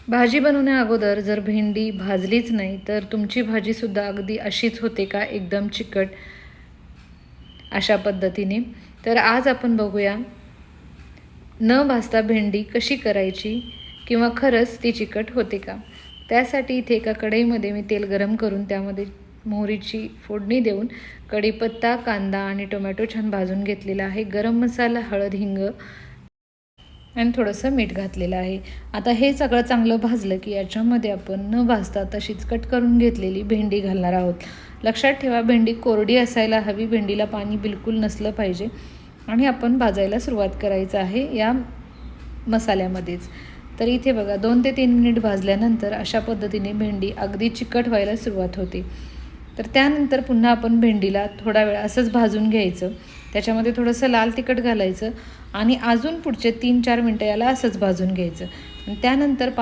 भाजी बनवण्या अगोदर जर भेंडी भाजलीच नाही तर तुमची भाजीसुद्धा अगदी अशीच होते का, एकदम चिकट अशा पद्धतीने. तर आज आपण बघूया न भाजता भेंडी कशी करायची किंवा खरंच ती चिकट होते का. त्यासाठी इथे एका कढईमध्ये मी तेल गरम करून त्यामध्ये मोहरीची फोडणी देऊन कढीपत्ता, कांदा आणि टोमॅटो छान भाजून घेतलेला आहे. गरम मसाला, हळद, हिंग आणि थोडंसं मीठ घातलेलं आहे. आता हे सगळं चांगलं भाजलं की याच्यामध्ये आपण न भाजता तशीच कट करून घेतलेली भेंडी घालणार आहोत. लक्षात ठेवा, भेंडी कोरडी असायला हवी, भेंडीला पाणी बिलकुल नसलं पाहिजे. आणि आपण भाजायला सुरुवात करायचं आहे या मसाल्यामध्येच. तर इथे बघा 2 ते 3 मिनिट भाजल्यानंतर अशा पद्धतीने भेंडी अगदी चिकट व्हायला सुरुवात होते. तर त्यानंतर पुन्हा आपण भेंडीला थोडा वेळ असंच भाजून घ्यायचं. त्याच्यामध्ये थोडंसं लाल तिखट घालायचं आणि अजून पुढचे 3-4 मिनटं याला असंच भाजून घ्यायचं. आणि त्यानंतर